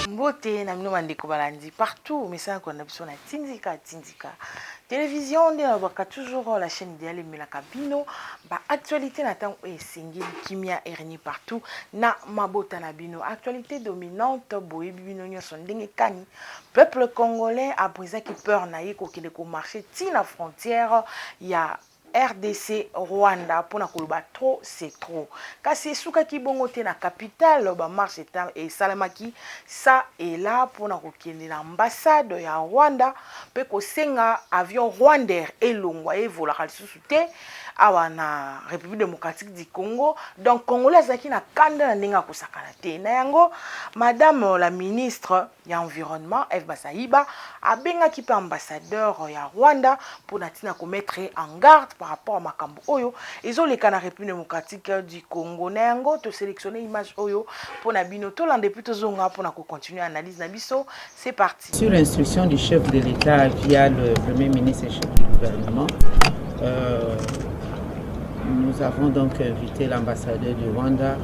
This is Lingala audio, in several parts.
Mbote na mino mandeko balandi partout mais ça qu'on a besoin na tindika. Télévision on a toujours la chaîne idéale melaka bino ba actualité na temps et singeli kimia erni partout na mabota na bino actualité dominante boye bino nyonso ndenge kani peuple congolais a brisé qui peur na yeko kile ko marché ti na frontière ya RDC Rwanda pour na koloba trop c'est trop kasi suka ki bongo te na capitale ba marche et salamaki ça est là pour na kokende na ambassade ya Rwanda pe ko senga avion Rwandair elongwa evola kalisusu te awa na République démocratique du Congo donc congolais zaki na kanda na ndinga kosakana te na yango madame la ministre ya environnement Eve Basaiba abenga ki pe ambassadeur ya Rwanda pour na tina ko mettre en garde par rapport à makambo oyo ezoleka na République démocratique du Congo na yango to sélectionner image oyo pour na bino to lande plutôt zonga pour na ko continuer analyse na biso c'est parti sur l'instruction du chef de l'État via le premier ministre et chef du gouvernement nous avons donc invité l'ambassadeur du Rwanda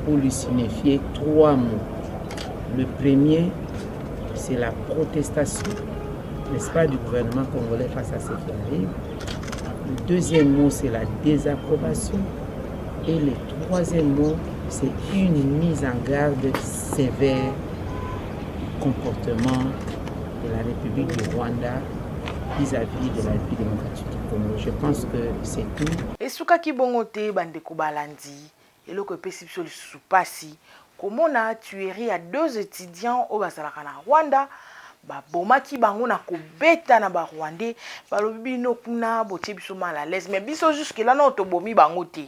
pour lui signifier 3 mots. Le premier, c'est la protestation, n'est-ce pas, du gouvernement congolais face à ce qui arrive. Le deuxième mot, c'est la désapprobation. Et le troisième mot, c'est une mise en garde sévère du comportement de la République du Rwanda vis-à-vis de la République démocratique du Congo. Je pense que c'est tout. Et souka ki bongote bandeko balandi eloko epesi biso lisusu pasi komona tuerie à 2 étudiants au bazalaka na Rwanda babomaki bango na kobeta na ba Rwandais balobi bino kuna botie biso mal à l'aise mais biso jusque là non tobomi bango te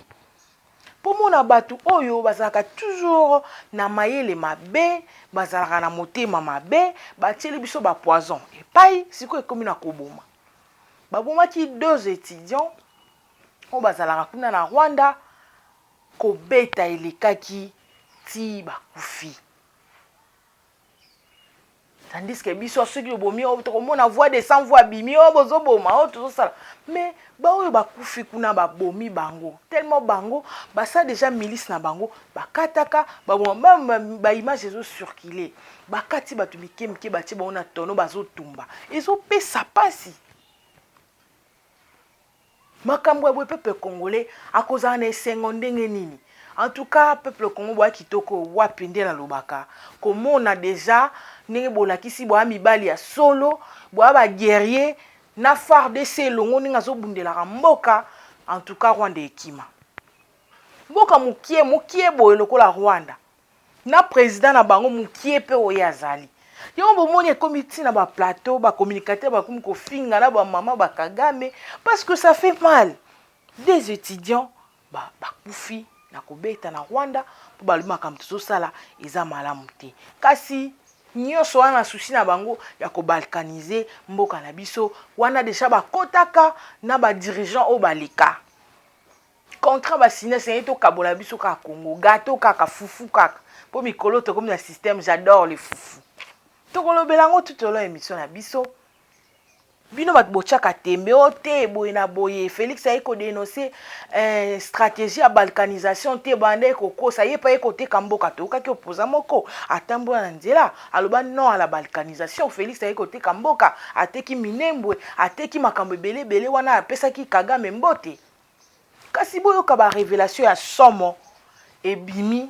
pour mona batu oyo bazalaka toujours na mayele mabe bazalaka na motema mabe batieli biso ba poison epai siko ekomi na koboma babomaki 2 étudiants o bazalaka kuna na Rwanda kobeta elekaki ti bakufi tandis que biso soki obomi o tokomona voix de sans voix bimi o bozoboma o tozosala mais ba oyo bakufi kuna babomi bango tellement bango basa déjà milice na bango bakataka ba image ezo circuler bakati batu mike batie ba ona tono bazotumba ezopesa pasi makambo ya peuple congolais akozana na esengo ndenge nini en tout cas peuple congolais bwa kitoko wapende na lobaka komona déjà ndenge bolakisi bwa mibali ya solo bwa ba guerrier na FARDC longo ninga zobundela mboka en tout cas Rwanda ekima mboka mukie boye lokola Rwanda na président na bango mukie pe oyazali yon bomoni comité na ba plateau ba communicateur ba komi ko finga na ba mama ba Kagame parce que ça fait mal des étudiants ba kufi na kobeta na Rwanda po baluma kam to sala eza malamu te kasi nyonso wana souci na bango ya ko balkaniser mboka na biso wana déjà ba kotaka na ba dirigeant o balika contrat ba signé c'est to kabola biso ka Congo gâteau kaka fufu kaka po mikolo to comme le système j'adore les fufu tokolobelango tout au long émission na biso bino bat bochaka tembe ote boye na boye Félix a ko dénoncer stratégie à balkanisation te bande ko ça y est pas côté kamboka to ka ki opposa moko atambo na nzela aloba non à la balkanisation Félix a côté kamboka ateki minembwe ateki makambo belé wana apesa ki Kagame mbote kasi boyo ka ba révélation ya somo ebimi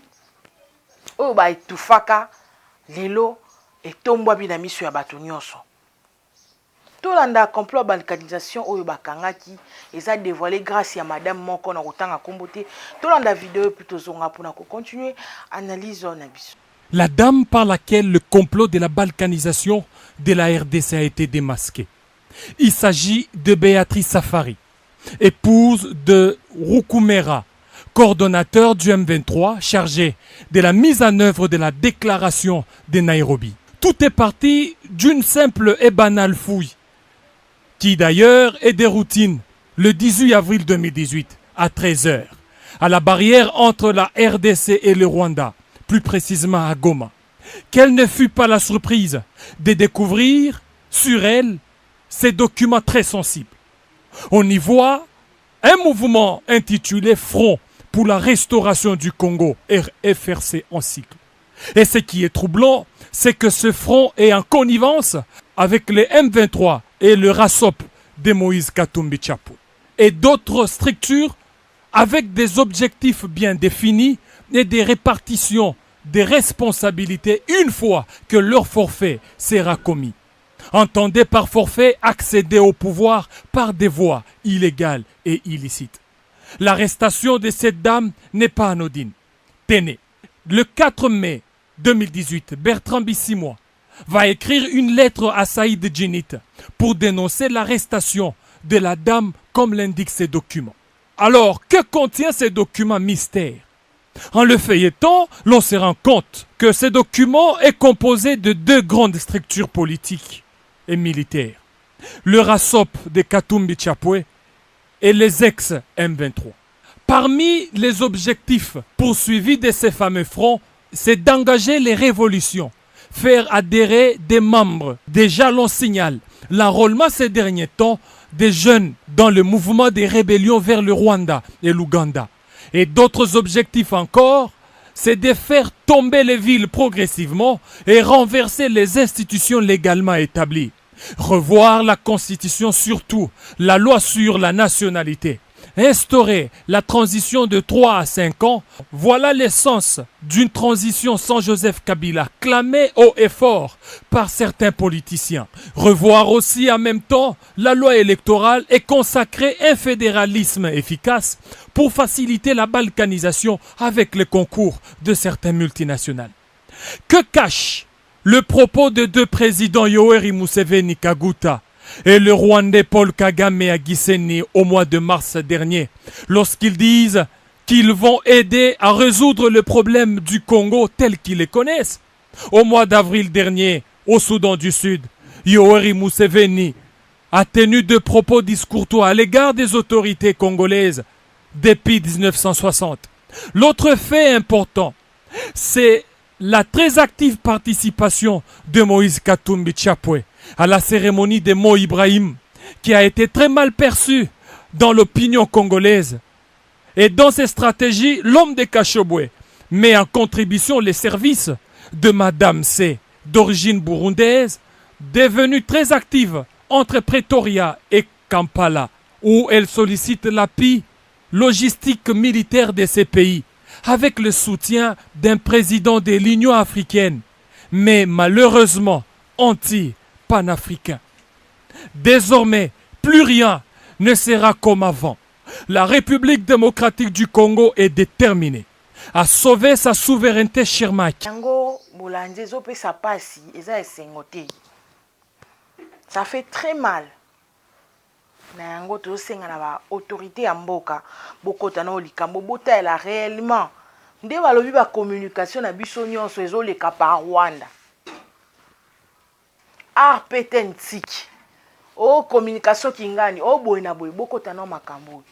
oyo ba etufaka lelo etombwa bina miso ya bato nyonso tolanda complot balkanisation oyo bakangaki eza dévoilé grâce à madame moko na kotanga kombote tolanda vidéo plutôt zonga pour continuer analyse na biso. La dame par laquelle le complot de la balkanisation de la RDC a été démasqué. Il s'agit de Béatrice Safari, épouse de Rukumera, coordonnateur du M23 chargé de la mise en œuvre de la déclaration de Nairobi. Tout est parti d'une simple et banale fouille, qui d'ailleurs est des routines le 18 avril 2018 à 13h, à la barrière entre la RDC et le Rwanda, plus précisément à Goma. Quelle ne fut pas la surprise de découvrir sur elle ces documents très sensibles. On y voit un mouvement intitulé Front pour la restauration du Congo, FRC en cycle. Et ce qui est troublant, c'est que ce front est en connivence avec les M23 et le RASOP de Moïse Katumbi Chapwe et d'autres structures avec des objectifs bien définis et des répartitions des responsabilités une fois que leur forfait sera commis. Entendez par forfait accéder au pouvoir par des voies illégales et illicites. L'arrestation de cette dame n'est pas anodine. Tenez, le 4 mai 2018, Bertrand Bissimois va écrire une lettre à Saïd Djinit pour dénoncer l'arrestation de la dame comme l'indiquent ces documents. Alors, que contient ces documents mystères? En le feuilletant, l'on se rend compte que ce document est composé de deux grandes structures politiques et militaires. Le RASOP de Katumbi Chapwe et les ex-M23. Parmi les objectifs poursuivis de ces fameux fronts, c'est d'engager les révolutions, faire adhérer des membres. Déjà l'on signale l'enrôlement ces derniers temps des jeunes dans le mouvement des rébellions vers le Rwanda et l'Ouganda. Et d'autres objectifs encore, c'est de faire tomber les villes progressivement et renverser les institutions légalement établies. Revoir la Constitution, surtout la loi sur la nationalité. Instaurer la transition de 3 à 5 ans, voilà l'essence d'une transition sans Joseph Kabila, clamée haut et fort par certains politiciens. Revoir aussi en même temps la loi électorale et consacrer un fédéralisme efficace pour faciliter la balkanisation avec le concours de certaines multinationales. Que cache le propos de deux présidents Yoweri Museveni Kaguta et le Rwandais Paul Kagame à Gisenyi au mois de mars dernier, lorsqu'ils disent qu'ils vont aider à résoudre le problème du Congo tel qu'ils les connaissent? Au mois d'avril dernier, au Soudan du Sud, Yoweri Museveni a tenu de propos discourtois à l'égard des autorités congolaises depuis 1960. L'autre fait important, c'est la très active participation de Moïse Katumbi Chapwe à la cérémonie de Mo Ibrahim, qui a été très mal perçue dans l'opinion congolaise. Et dans ces stratégies, l'homme de Kashobwe met en contribution les services de Madame C, d'origine burundaise, devenue très active entre Pretoria et Kampala, où elle sollicite l'appui logistique militaire de ces pays, avec le soutien d'un président de l'Union africaine, mais malheureusement anti-panafricain. Désormais, plus rien ne sera comme avant. La République démocratique du Congo est déterminée à sauver sa souveraineté chirmaque. Ça fait très mal. Na yango to senga na ba autorité ya mboka bokota na likambo botela réellement nde balobi ba communication na biso nyonso ezoleka par Rwanda petentiki o communication kingani o boye na boye bokota na makambo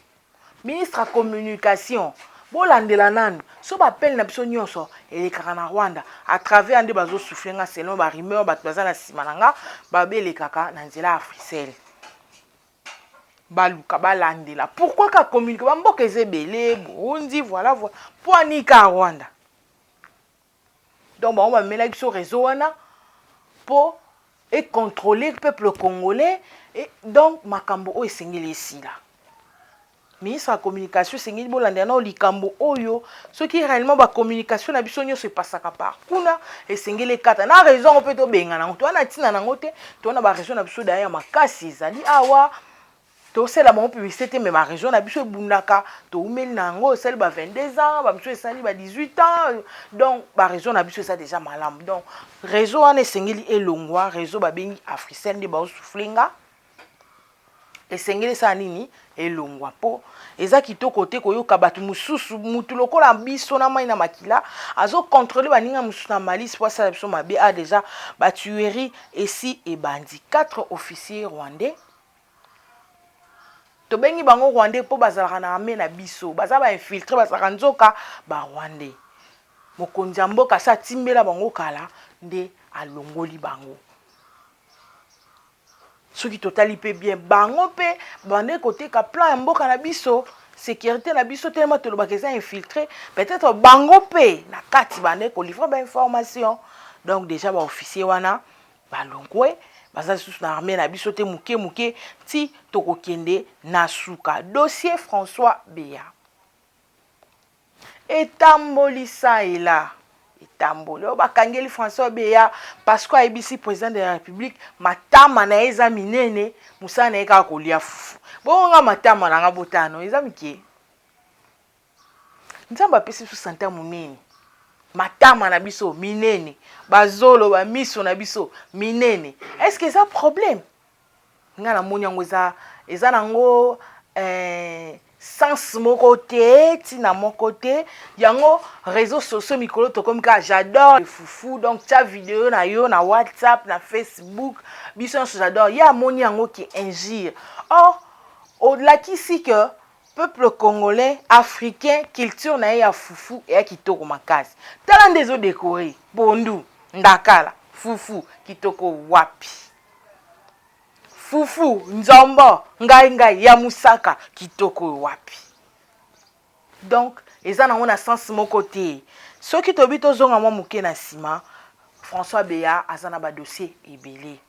ministre ya communication bolandela nanu so bapele na biso nyonso elekaka na Rwanda à travers nde bazo soufflenga selon ba rumeur bato baza na sima nanga babelekaka na nzela africaine. Baluka balandela. Pourquoi ka communique bamboka ezebele Burundi voilà pour anika Rwanda. Donc on va mettre sur réseau wana pour et contrôler le peuple congolais et donc makambo o esengeli esila. Ministre de la communication sengeli bolandela na likambo oyo ce qui réellement ba communication na biso nyonso epasaka par kuna esengeli kata na raison on peut to benga na to na tina na ngote to na ba raison na biso derrière makasi ezali awa. To c'est la bonne publicité mais ma région na biso bundaka to umeli nango celle ba 22 ans ba biso esali ba 18 ans donc ba région na biso ça déjà malam donc réseau ane sengeli elongwa réseau ba bengi africaine de ba soufflinga et sengeli ça nini elongwa po eza kitoko te koyoka batu mususu mutu lokola biso na mai na makila azo contrôler baninga mususu na malice pour ça biso mabe a déjà ba tuerie ici et bandi 4 officiers rwandais tobengi bango rwandais po bazalaka na armée na biso baza ba infiltré bazalaka nzoka ba rwandais mokonzi ya mboka sa timbela bango kala nde alongoli bango soki totali pe bien bango pe bande koteka plan ya mboka na biso sécurité na biso tellement tolobaka eza infiltré peut-être bango pe na kati bande kolivre ba information donc déjà ba officier wana balongwe baza lisusu na armée na biso te muke muke ti tokokende na suka dossier François Beya etambolisa ela etamboli o bakangeli François Beya parce que ABC président de la République matama na eza minene musana eka kolia fufu bonga matama na nga botano eza mike nzamba pesi su santa munene matama na biso minene bazolo ba miso na biso minene est-ce que ça problème nga na moni yango eza nango sens moko te tina moko te yango réseaux sociaux mikolo to comme ka j'adore le foufou donc ta vidéo na yo na WhatsApp na Facebook biso j'adore ya moni yango qui injure or au-delà qu'ici que peuple congolais africain culture na ya foufou et kitoko makasi tala ndezo décoré bondu ndakala foufou kitoko wapi fufu nzombo ngai ya musaka kitoko wapi donc eza nango na sens moko te soki tobi tozonga mwa moke na nsima François Beya aza na ba dossier ebele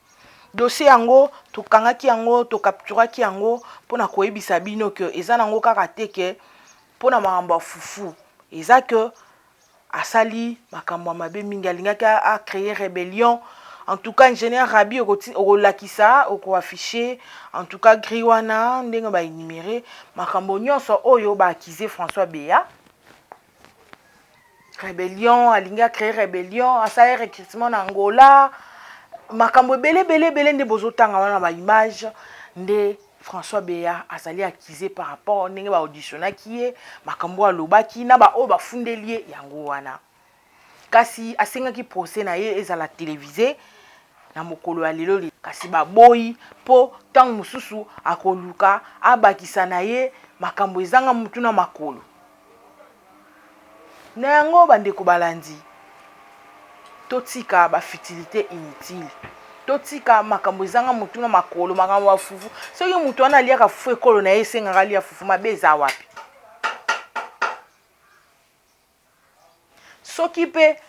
dossier yango tokangaki yango tokapturaki yango mpona koyebisa bino ke eza nango kaka te ke mpona makambo ya fufu eza ke asali makambo ya mabe mingi alingaki acréer rébellion. En tout cas, ingénieur Rabi au lakisa au affiché en tout cas Griwana ndenge ba énuméré makambo nyonso oyo ba accuser François Beya rébellion alinga créer rébellion asala recrutement na Angola makambo belé nde bozotanga wana ba image nde François Beya asali accusé par rapport ndenge ba auditionnaki ye makambo alobaki na ba o ba fundelier yango wana kasi asengaki procès na ye ezala télévisé na mokolo ya lelo kasi baboyi po tango mususu akoluka abakisa na ye makambo ezanga mutu na makolo na yango bandeko balandi totika ba futilité inutile totika makambo ezanga mutu na makolo makambo wa fufu soki mutu wana aliaka fufu ekolo na ye esengaka lia fufu mabe eza wapi soki pe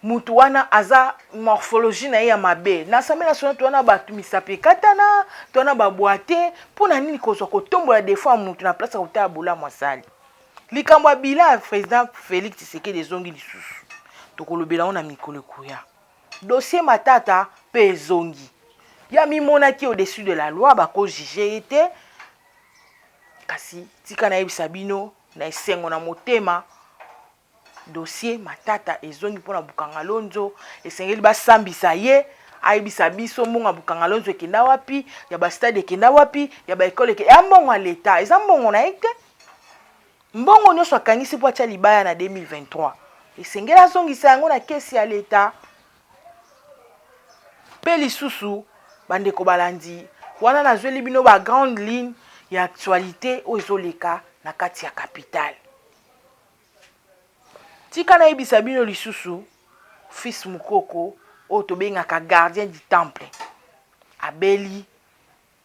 mutu wana aza morphologie na ye ya mabe na Assemblée nationale toana batu misape katana toana babwate pona nini kozwa kotombola defo mutu na place kotala bola mwasali likambo ya bila président Félix Tshisekedi ezongi lisusu tokolobela ona mikolo kuya dossier matata pe ezongi ya mimonaki au-dessus de la loi bako juger ete kasi tika na yebisa bino na esengo na motema dossier matata ezongi pona bukanga lonzo esengeli basambisa ye ayebisa biso mbongo bukanga lonzo ekenda wapi ya ba stade ekenda wapi ya ba école ekenda mbongo ya leta eza mbongo na ete mbongo nyonso akangisi po atia libaya na 2023 esengeli azongisa yango na kesi ya leta pe lisusu bandeko balandi wana nazweli bino ba grande ligne ya actualité oyo ezoleka na kati ya capitale tika na yebisa bino lisusu fils mukoko oyo tobengaka gardien du temple abeli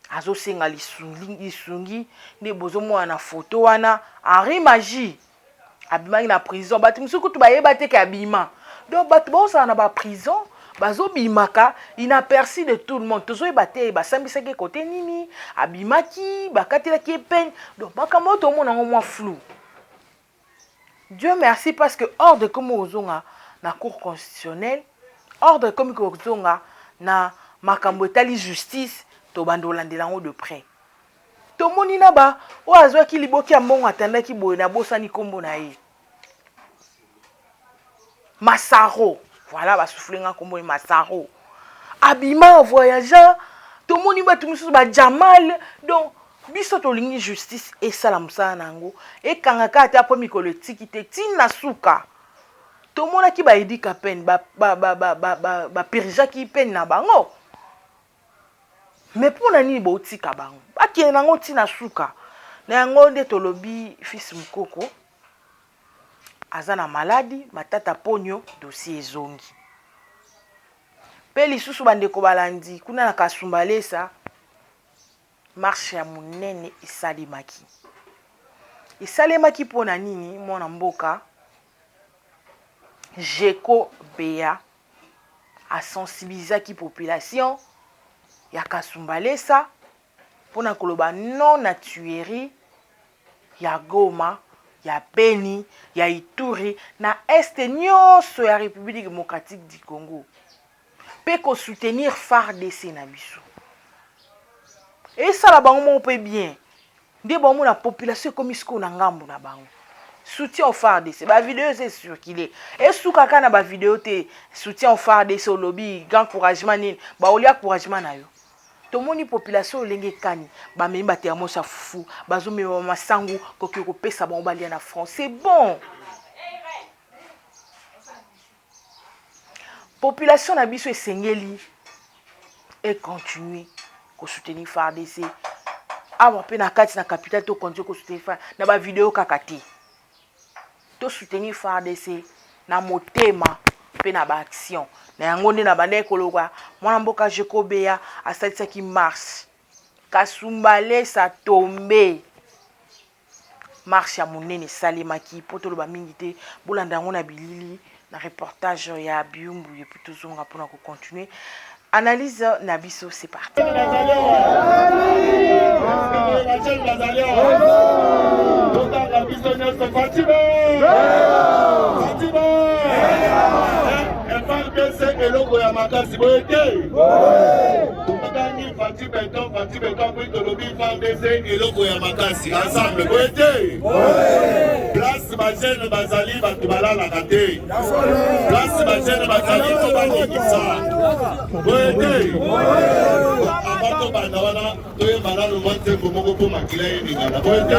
azosenga lisungi nde bozomona na foto wana Henri Magie abimaki na prison bato mosusu kutu bayeba te ke abima donc bato bozala na baprison bazobimaka inaperçu de tout le monde tozoyeba te basambisaki kote nini abimaki bakatelaki peine donc makambo tomona ngo mwa flou. Dieu merci parce que ordre comme ozonga na cour constitutionnelle ordre comme ozonga na makambo etali justice to bandolandela ngo de près tomoni na ba o azwaki liboki ya mbongo atandaki boye na bosani kombo na ye Masaro voilà basoufflenga kombo Masaro abima voyageur tomoni ba tumusu ba Jamal donc biso tolingi justice esala musala nango ekangaka ata po mikolo etiki te tina suka tomonaki baedika peine bapirigaki peine na bango Mais pour nani botika bango bakende nango ntina suka na yango nde tolobi fils Mukoko aza na maladi matata ponyo dossier ezongi pe lisusu bandeko balandi kuna na Kasumbalesa marche ya munene esalemaki mpona nini mwana mboka Jeko Bea asensibilizaki population ya Kasumbalesa mpona koloba non na tuerie ya Goma, ya Beni, ya Ituri na este nyonso ya République démocratique du Congo pe ko soutenir FARDC na biso et ça la bango mpe bien nde bango na population comme isko na ngambo na bango soutien au FARDC ba vidéo c'est sûr qu'il est et souka kana ba vidéo te soutien au FARDC au lobby grand encouragement nini ba olia encouragement na yo tomoni population lenge kani ba memba te amosa fufu bazo me masangu koki ko pesa ba obalia na France c'est bon population na biso esengeli et continuer ko soutenir FARDC awa pe na kati na capitale to continuer ko soutenir na ba vidéo kakati to soutenir FARDC na motema pe na ba action na yango nde na bande koloka mwana mboka Jeko Bea asalisaki marche Kasumbalesa tombe marche ya munene salemaki po toloba mingi te bolanda yango na bilili na reportage ya Biumbu et puis tozonga pona ko continuer analyse na biso c'est parti FARDC eloko ya makasi boyete tokani Fati Beton puis tolobi FARDC eloko ya makasi ensemble boyete place bajene bazali batu balalaka te place bajene bazali to banyikisa boyete abato banda wana toyebana lomwa ntembo moko mpo makila yeningana boyete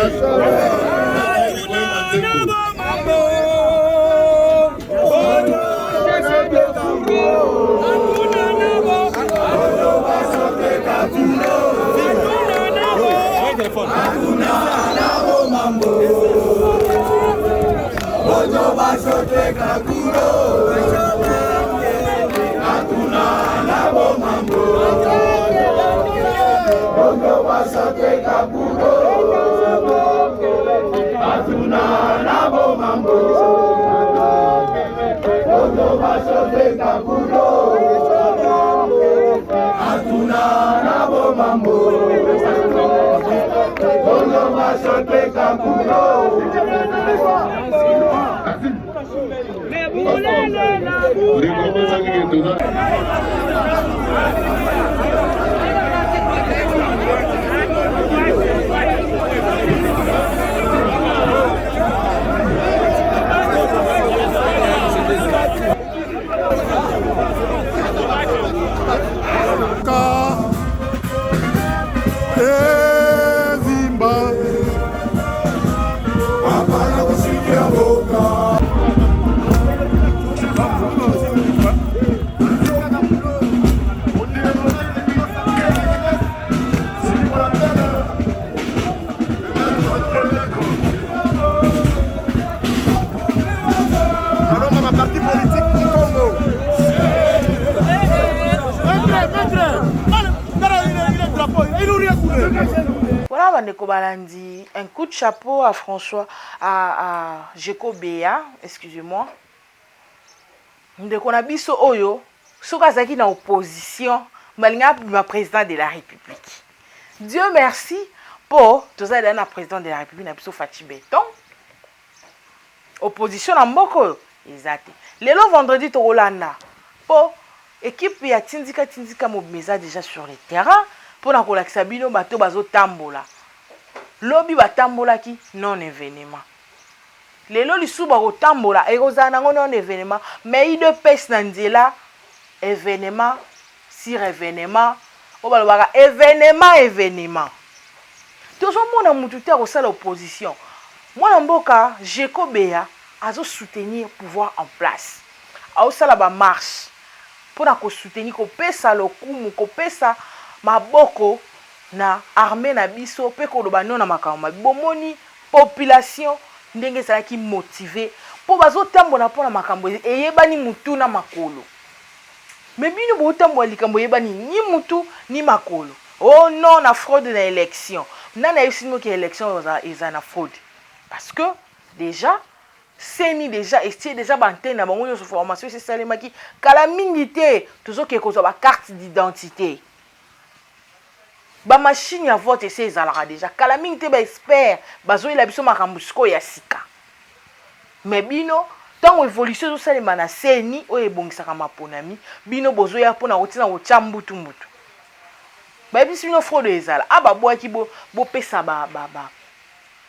Voilà, bandeko balandi, un coup de chapeau à François, à Jeko Bea, excusez-moi. Ndeko na biso oyo, soka zaki na opposition, malinga ma président de la République. Dieu merci pour tout ça na président de la République na biso Fati Beton. Opposition na mboko ezate. Lelo vendredi to Rolanda. Po équipe ya tindika mobimeza déjà sur le terrain. Pour na kolakisa bino bato bazo tambola. Lobi batambola ki non événement. Lelo lisu ba kotambola ekozana nango non événement, mais il de pes na nzela événement sur événement. O balobaka événement. Tozo mona mutu te ko sala opposition. Mwana mboka Jeko Bea azo soutenir pouvoir en place. A sala ba marche. Pour na ko soutenir ko pesa lokumu ko pesa maboko na armée na biso pe ko loba non na makama bomoni population ndenge ezalaki motivé po bazotambola mpona makambo eyebani mutu na makolo me bino botambola likambo eyebani ni mutu ni makolo oh non na fraude na élection nana yebisino ke élection eza na fraude parce que déjà seni déjà estie déjà bantene na bango nyonso formation esalemaki kala mingi te tozoke kozwa bacarte d'identité bamashine ya vote ese ezalaka déjà kala mingi te baexpert bazoyela biso makambo sikoyo ya sika me bino ntango évolution ezosalema na seni oyo ebongisaka maponami bino bozoya mpona kotina kotya mbutu bayebisi bino fraude ezala babwaki bopesa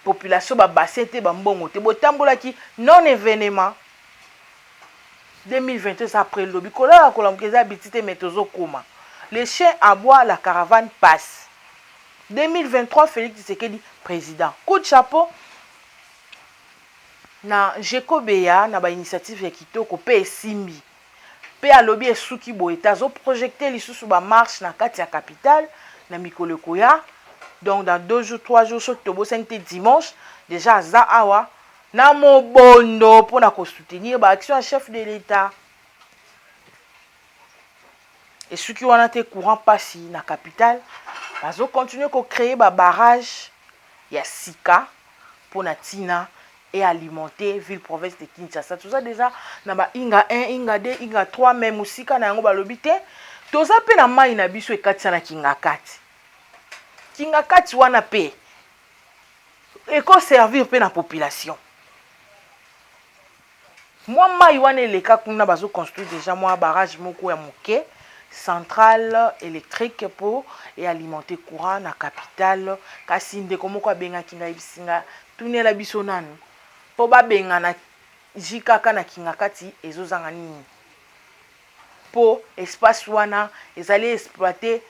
population babassin te bambongo te botambolaki non événement 2022 eza après lobi kolala kolamuka eza biti te me tozokoma les chiens aboient, la caravane passe 2023 Félix Tshisekedi président coup de chapeau na Jekobeya na ba initiative ya kitoko pe esimbi pe alobi esuki boye tazoprojecte lisusu ba marche na kati ya capitale na mikolo koya donc dans 2 jours 3 jours soki tobosani dimanche déjà aza awa na mobondo mpona kosoutenir baaction ya chef de l'état esuki wana te courant pasi na capitale bazocontinue kocréer babarrage ya sika mpona ntina et alimenter ville province de Kinshasa. Tout ça déjà na ba inga 1, inga 2, inga 3 même musika na yango balobi te. Toza pe na mai na biso ekati na kinga kati. Kinga kati wana pe eko servir pe na population. Moi mai wana eleka kuna bazo construire déjà moi barrage moko ya moke centrale électrique pour et alimenter courant na capitale kasi ndeko moko abenga kinga ibisinga tunela biso nanu. Po babenga na jikaka na kinga kati ezozanga nini po espace wana ezali exploiter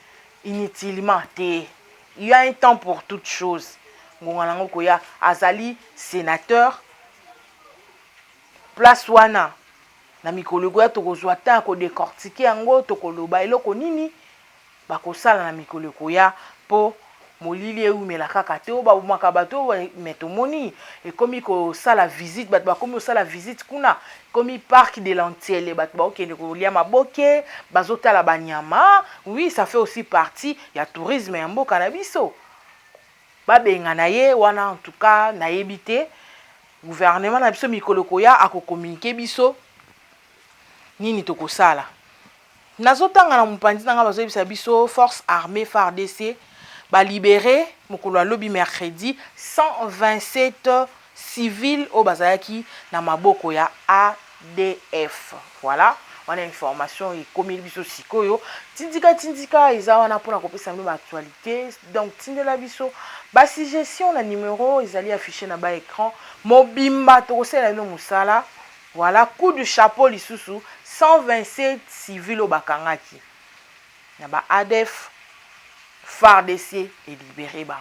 inutilement te. Il y a un temps pour toute chose. Ngonga nango koya azali sénateur place wana na mikolo koya tokozwa ta ko décortiquer yango tokoloba eloko nini bakosala na mikolo koya po molili eumela kaka te oba bomaka bato metomoni ekomi ko sala visite bato bakomi osala visite kuna komi parc de l'Antiele bato bakokende kolia maboke bazotala banyama oui ça fait aussi partie ya tourisme ya mboka na biso babenga na ye wana en tout cas na yebite gouvernement na biso mikolo koya akokommunike biso nini tokosala nazotanga na mopanzi nanga bazoyebisa biso force armée FARDC ba libéré mokolo lobi mercredi 127 civils au bazalaki na maboko ya ADF. Voilà, on a information et comme biso sikoyo tindika eza wana pona kopesa mbe actualité donc tindela biso ba suggestion na numéro ezali affiché na ba écran mobimba tokosela no musala. Voilà, coup de chapeau lisusu 127 civils au bakangaki na ba ADF FARDC est libéré bango.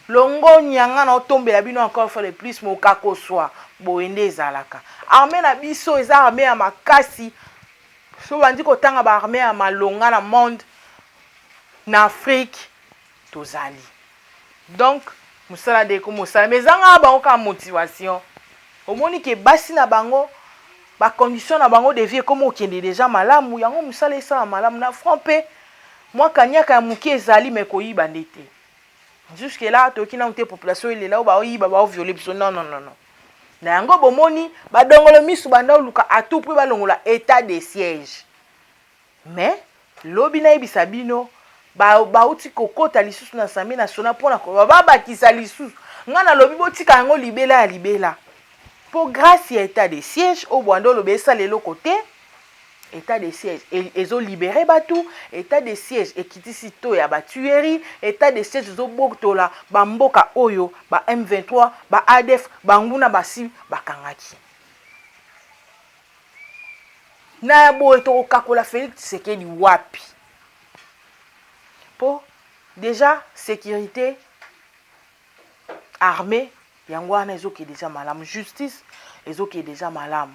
Longo nyanga na otombela bino encore fois de plus mokako swa boende ezalaka. Armée na biso eza armée ya makasi. So bandi kotanga ba armée ya malonga na monde na Afrique tozali. Donc musala de ko musala mezanga bango ka motivation. Omoni ke basi na bango ba condition na bango de vie comme okende déjà malamu yango musala esa malamu na frompe. Moi, kanyaka ya muki ezali me koyiba ndete. Jusque là, toki na mte population ile là ba oyiba ba violer biso non. Na yango bomoni ba dongolo misu banda luka atupu ba longola état de siège. Mais lobi na ibisa bino ba uti kokota lisusu na Assemblée nationale pona ko ba bakisa lisusu. Ngana lobi botika yango libela. Pour grâce à état de siège au bwando lobesa lelo côté état de siège ils ont libéré batou état de siège ekitisi to ya batuerie état de siège zo boktola bamboka oyo ba M23 ba ADF banguna basi bakangaki na bo eto kakola Félix Tshisekedi wapi po déjà sécurité armée yango wana ezoki déjà malamu justice ezoki déjà malamu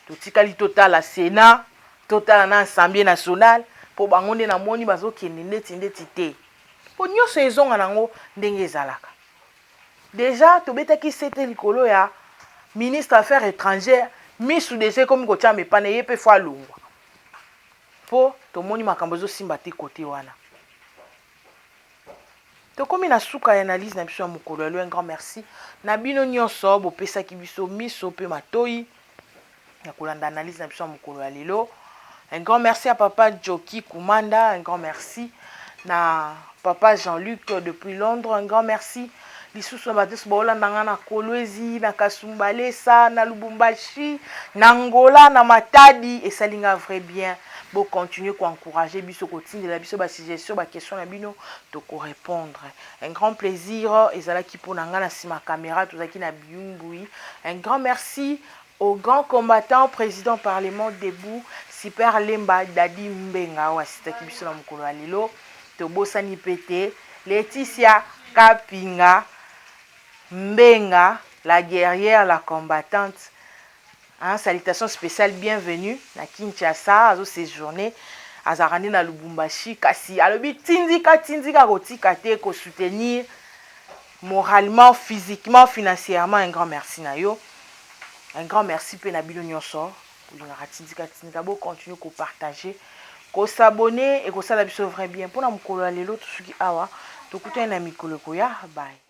totikali total à Sénat total na Assemblée nationale po bango nde namoni bazokende ndeti te po nyonso ezonga nango ndenge ezalaka. Déjà tobetaki sete likolo ya ministre affaires étrangères misu déjà comme kotia mepane ye pe fo alongwa po tomoni makambo ezosimba te kote wana. Tokomi na suka ya analyse na biso ya mokolo ya lelo. Un grand merci na bino nyonso bopesaki biso miso pe matoi na kolanda analyse na biso ya mokolo ya lelo. Un grand merci à papa Joki Kumanda, un grand merci na papa Jean-Luc depuis Londres, un grand merci lisusu bateso baolandanga na Kolwezi, na Kasumbalesa, na Lubumbashi, na Angola, na Matadi. Et ça linga vrai bien. Bon, continuer à encourager biso continue la biso ba suggestion ba question na bino to ko répondre. Un grand plaisir ezala ki ponanga na sima caméra tout ça qui na biumbui. Un grand merci au grand combattant président parlement debout Super Lemba Dadi Mbenga wa sitaki biso na mokolo ya lelo to bosani pété Laetitia Kapinga Mbenga, la guerrière, la combattante. Hein, salutations spéciales, bienvenue na Kinshasa, azo séjourné azarani na Lubumbashi kasi alobi tindika kotika te ko soutenir moralement, physiquement, financièrement. Un grand merci na yo. Un grand merci pe na bino nyonso. Kulingaka tindika bo continuer ko partager, ko s'abonner et ko sala biso vrai bien. Pour na mokolo ya lelo to suki awa to kutana na mikolo koya. Bye.